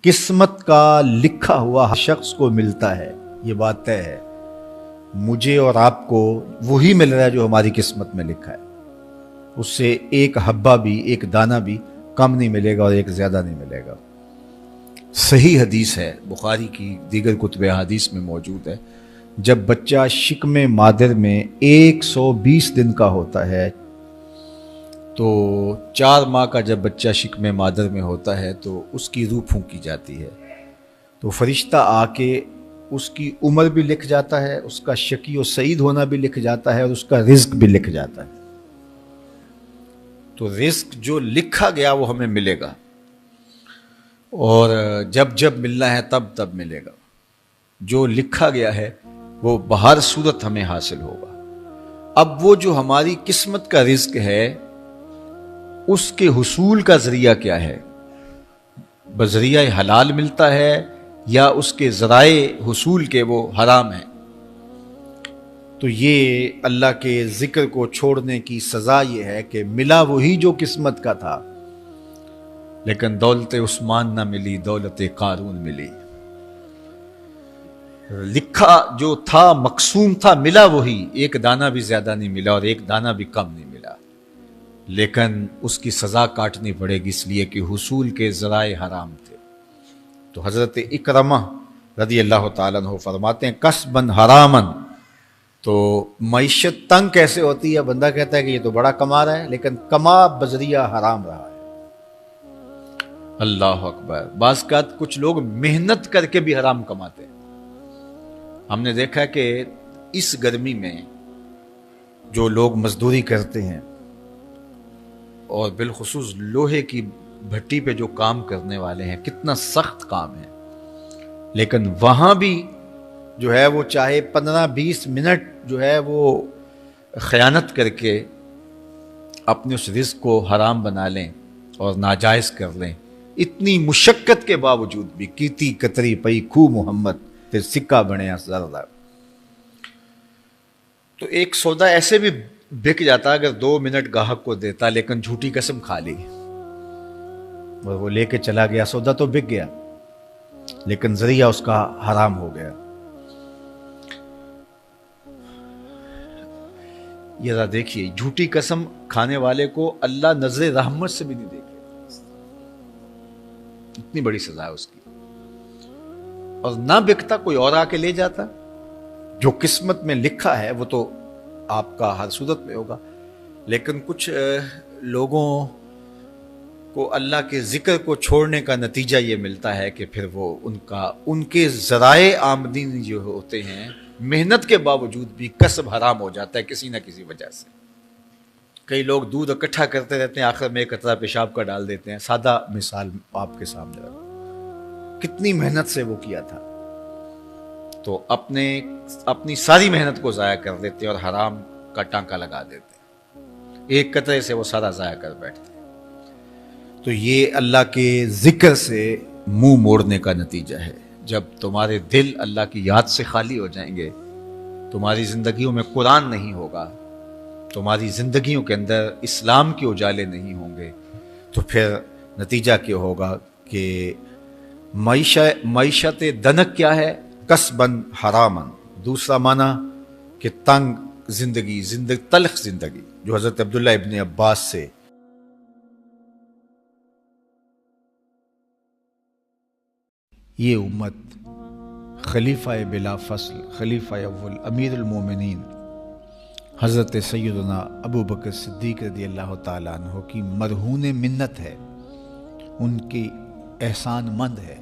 قسمت کا لکھا ہوا ہر شخص کو ملتا ہے، یہ بات طے ہے۔ مجھے اور آپ کو وہی مل رہا ہے جو ہماری قسمت میں لکھا ہے، اس سے ایک حبہ بھی، ایک دانہ بھی کم نہیں ملے گا اور ایک زیادہ نہیں ملے گا۔ صحیح حدیث ہے، بخاری کی دیگر کتب حدیث میں موجود ہے، جب بچہ شکم مادر میں 120 دن کا ہوتا ہے تو 4 ماہ کا جب بچہ شکم مادر میں ہوتا ہے تو اس کی روح پھونکی جاتی ہے، تو فرشتہ آ کے اس کی عمر بھی لکھ جاتا ہے، اس کا شقی و سعید ہونا بھی لکھ جاتا ہے اور اس کا رزق بھی لکھ جاتا ہے۔ تو رزق جو لکھا گیا وہ ہمیں ملے گا، اور جب جب ملنا ہے تب تب ملے گا۔ جو لکھا گیا ہے وہ بہر صورت ہمیں حاصل ہوگا۔ اب وہ جو ہماری قسمت کا رزق ہے اس کے حصول کا ذریعہ کیا ہے؟ بذریعہ حلال ملتا ہے یا اس کے ذرائع حصول کے وہ حرام ہیں؟ تو یہ اللہ کے ذکر کو چھوڑنے کی سزا یہ ہے کہ ملا وہی جو قسمت کا تھا، لیکن دولت عثمان نہ ملی، دولت قارون ملی۔ لکھا جو تھا، مقسوم تھا، ملا وہی، ایک دانہ بھی زیادہ نہیں ملا اور ایک دانہ بھی کم نہیں ملا، لیکن اس کی سزا کاٹنی پڑے گی اس لیے کہ حصول کے ذرائع حرام تھے۔ تو حضرت اکرمہ رضی اللہ تعالیٰ عنہ فرماتے ہیں کسباً حراماً، تو معیشت تنگ کیسے ہوتی ہے؟ بندہ کہتا ہے کہ یہ تو بڑا کما رہا ہے لیکن کما بذریعہ حرام رہا ہے۔ اللہ اکبر۔ بعض اوقات کچھ لوگ محنت کر کے بھی حرام کماتے ہیں۔ ہم نے دیکھا کہ اس گرمی میں جو لوگ مزدوری کرتے ہیں اور بالخصوص لوہے کی بھٹی پہ جو کام کرنے والے ہیں، کتنا سخت کام ہے، لیکن وہاں بھی جو ہے وہ چاہے 15-20 منٹ جو ہے وہ خیانت کر کے اپنے اس رزق کو حرام بنا لیں اور ناجائز کر لیں، اتنی مشقت کے باوجود بھی کیتی کتری پئی کھو محمد پھر سکہ بنے زردہ۔ تو ایک سودا ایسے بھی بک جاتا اگر 2 منٹ گاہک کو دیتا، لیکن جھوٹی قسم کھا لی اور وہ لے کے چلا گیا، سودا تو بک گیا لیکن ذریعہ اس کا حرام ہو گیا۔ یہ ذرا دیکھیے، جھوٹی قسم کھانے والے کو اللہ نظر رحمت سے بھی نہیں دیکھے، اتنی بڑی سزا ہے اس کی، اور نہ بکتا کوئی اور آ کے لے جاتا۔ جو قسمت میں لکھا ہے وہ تو آپ کا ہر صورت میں ہوگا، لیکن کچھ لوگوں کو اللہ کے ذکر کو چھوڑنے کا نتیجہ یہ ملتا ہے کہ پھر وہ ان کے ذرائع آمدنی جو ہوتے ہیں، محنت کے باوجود بھی کسب حرام ہو جاتا ہے کسی نہ کسی وجہ سے۔ کئی لوگ دودھ اکٹھا کرتے رہتے ہیں، آخر میں ایک قطرہ پیشاب کا ڈال دیتے ہیں۔ سادہ مثال آپ کے سامنے رکھوں، کتنی محنت سے وہ کیا تھا، تو اپنی ساری محنت کو ضائع کر دیتے اور حرام کا ٹانکا لگا دیتے، ایک قطرے سے وہ سارا ضائع کر بیٹھتے۔ تو یہ اللہ کے ذکر سے منہ موڑنے کا نتیجہ ہے۔ جب تمہارے دل اللہ کی یاد سے خالی ہو جائیں گے، تمہاری زندگیوں میں قرآن نہیں ہوگا، تمہاری زندگیوں کے اندر اسلام کے اجالے نہیں ہوں گے، تو پھر نتیجہ کیا ہوگا کہ معیشت دنک کیا ہے؟ کسباً حراماً۔ دوسرا معنی کہ تنگ زندگی، تلخ زندگی، جو حضرت عبداللہ ابن عباس سے یہ امت خلیفہ بلا فصل، خلیفہ اول، امیر المومنین حضرت سیدنا ابو بکر صدیق رضی اللہ تعالیٰ عنہ کی مرہون منت ہے، ان کی احسان مند ہے۔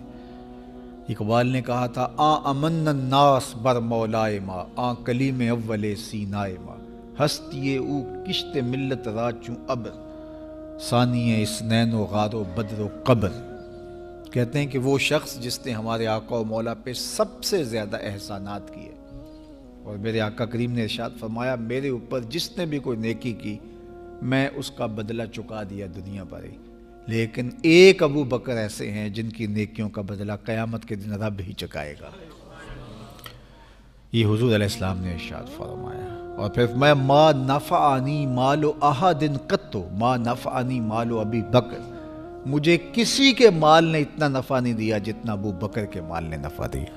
اقبال نے کہا تھا امن الناس بر مولائے ما، کلیم اول سینائے ما، ہستی او کشت ملت را چوں ابر، ثانی اسنین و غار و بدر و قبر۔ کہتے ہیں کہ وہ شخص جس نے ہمارے آقا و مولا پہ سب سے زیادہ احسانات کیے، اور میرے آقا کریم نے ارشاد فرمایا میرے اوپر جس نے بھی کوئی نیکی کی میں اس کا بدلہ چکا دیا دنیا پر ہی، لیکن ایک ابو بکر ایسے ہیں جن کی نیکیوں کا بدلہ قیامت کے دن رب ہی چکائے گا۔ یہ حضور علیہ السلام نے ارشاد فرمایا۔ اور پھر میں ما نفعنی مال احد قط، ما نفعنی مال ابی بکر مجھے کسی کے مال نے اتنا نفع نہیں دیا جتنا ابو بکر کے مال نے نفع دیا۔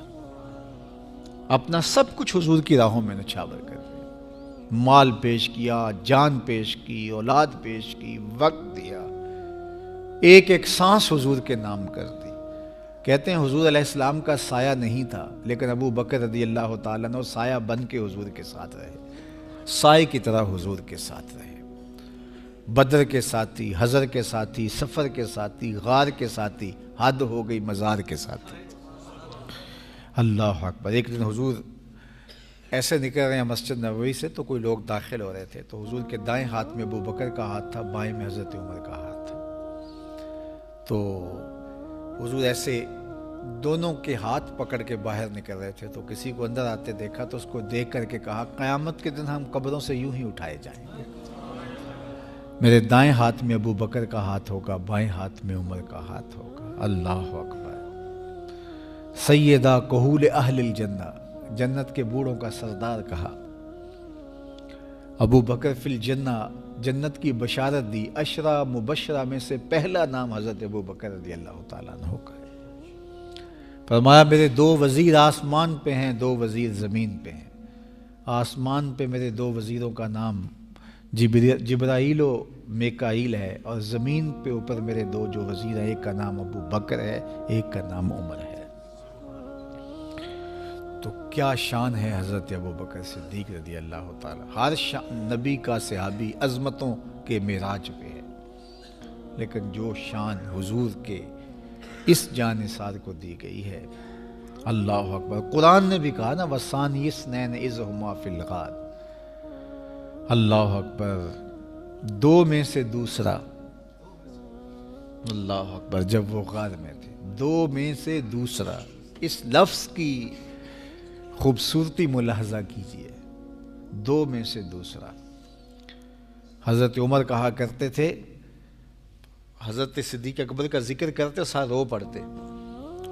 اپنا سب کچھ حضور کی راہوں میں نچھاور کر دیا، مال پیش کیا، جان پیش کی، اولاد پیش کی، وقت دیا، ایک ایک سانس حضور کے نام کر دی۔ کہتے ہیں حضور علیہ السلام کا سایہ نہیں تھا، لیکن ابو بکر رضی اللہ تعالیٰ عنہ سایہ بن کے حضور کے ساتھ رہے، سائے کی طرح حضور کے ساتھ رہے۔ بدر کے ساتھی، حضر کے ساتھی، سفر کے ساتھی، غار کے ساتھی، حد ہو گئی مزار کے ساتھی۔ اللہ اکبر۔ ایک دن حضور ایسے نکل رہے ہیں مسجد نبوی سے تو کوئی لوگ داخل ہو رہے تھے، تو حضور کے دائیں ہاتھ میں ابو بکر کا ہاتھ تھا، بائیں میں حضرت عمر کا ہاتھ تھا۔ تو حضور ایسے دونوں کے ہاتھ پکڑ کے باہر نکل رہے تھے، تو کسی کو اندر آتے دیکھا تو اس کو دیکھ کر کے کہا، قیامت کے دن ہم قبروں سے یوں ہی اٹھائے جائیں گے، میرے دائیں ہاتھ میں ابو بکر کا ہاتھ ہوگا، بائیں ہاتھ میں عمر کا ہاتھ ہوگا۔ اللہ اکبر۔ سیدہ کہول اہل الجنہ، جنت کے بوڑھوں کا سردار کہا، ابو بکر فی الجنہ، جنت کی بشارت دی۔ عشرہ مبشرہ میں سے پہلا نام حضرت ابو بکر رضی اللہ تعالیٰ عنہ کا ہے۔ فرمایا میرے دو وزیر آسمان پہ ہیں، دو وزیر زمین پہ ہیں۔ آسمان پہ میرے دو وزیروں کا نام جبرائیل و میکائیل ہے، اور زمین پہ اوپر میرے دو جو وزیر ہیں، ایک کا نام ابو بکر ہے، ایک کا نام عمر ہے۔ تو کیا شان ہے حضرت ابو بکر صدیق رضی اللہ تعالیٰ۔ ہر نبی کا صحابی عظمتوں کے معراج پہ ہے، لیکن جو شان حضور کے اس جاں نثار کو دی گئی ہے، اللہ اکبر۔ قرآن نے بھی کہا نا، وَثَانِيَ اثْنَيْنِ إِذْ هُمَا فِي الْغَارِ۔ اللہ اکبر۔ دو میں سے دوسرا، اللہ اکبر، جب وہ غار میں تھے، دو میں سے دوسرا، اس لفظ کی خوبصورتی ملاحظہ کیجئے، دو میں سے دوسرا۔ حضرت عمر کہا کرتے تھے، حضرت صدیق اکبر کا ذکر کرتے ساتھ رو پڑتے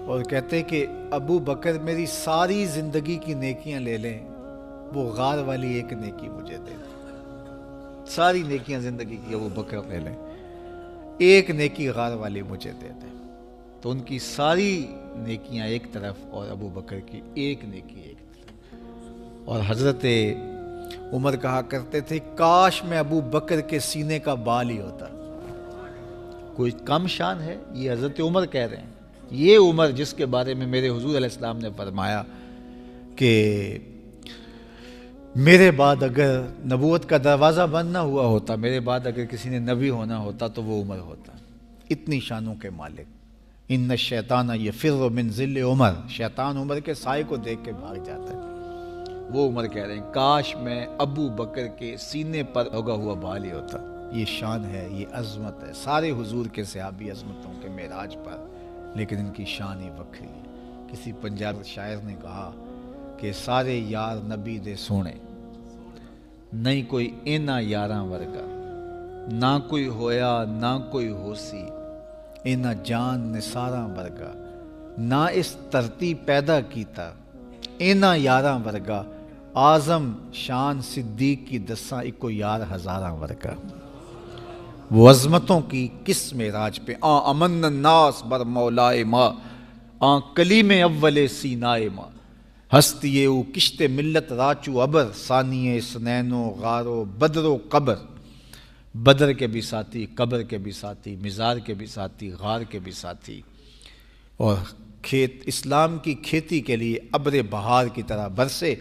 اور کہتے کہ ابو بکر میری ساری زندگی کی نیکیاں لے لیں، وہ غار والی ایک نیکی مجھے دے دیں۔ ساری نیکیاں زندگی کی ابو بکر لے لیں، ایک نیکی غار والی مجھے دے دیں۔ تو ان کی ساری نیکیاں ایک طرف اور ابو بکر کی ایک نیکی ایک طرف۔ اور حضرت عمر کہا کرتے تھے، کاش میں ابو بکر کے سینے کا بال ہی ہوتا۔ کوئی کم شان ہے؟ یہ حضرت عمر کہہ رہے ہیں، یہ عمر جس کے بارے میں میرے حضور علیہ السلام نے فرمایا کہ میرے بعد اگر نبوت کا دروازہ بند نہ ہوا ہوتا، میرے بعد اگر کسی نے نبی ہونا ہوتا تو وہ عمر ہوتا۔ اتنی شانوں کے مالک۔ ان الشیطان یفر من ظل عمر، شیطان عمر کے سائے کو دیکھ کے بھاگ جاتا ہے۔ وہ عمر کہہ رہے ہیں، کاش میں ابو بکر کے سینے پر ہوگا ہوا بال ہی ہوتا۔ یہ شان ہے، یہ عظمت ہے۔ سارے حضور کے صحابی عظمتوں کے معراج پر، لیکن ان کی شان ہی وکری ہے۔ کسی پنجاب شاعر نے کہا کہ سارے یار نبی دے سونے، نہیں کوئی اینا یاراں ورگا، نہ کوئی ہویا نہ کوئی ہوسی، اینا جان نثاراں ورگا، نہ اس دھرتی پیدا کیتا، اینا یاراں ورگا، اعظم شان صدیق کی دساں اکو یار ہزاراں ورگا۔ وہ عظمتوں کی کس معراج پہ، امن الناس بر مولائے ماں، کلیم اول سینائے ماں، ہستی او کشت ملت راچو ابر، ثانی سنین و غار و بدر و قبر۔ بدر کے بھی ساتھی، قبر کے بھی ساتھی، مزار کے بھی ساتھی، غار کے بھی ساتھی، اور کھیت اسلام کی کھیتی کے لیے ابر بہار کی طرح برسے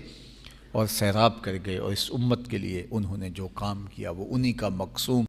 اور سیراب کر گئے، اور اس امت کے لیے انہوں نے جو کام کیا وہ انہی کا مقصوم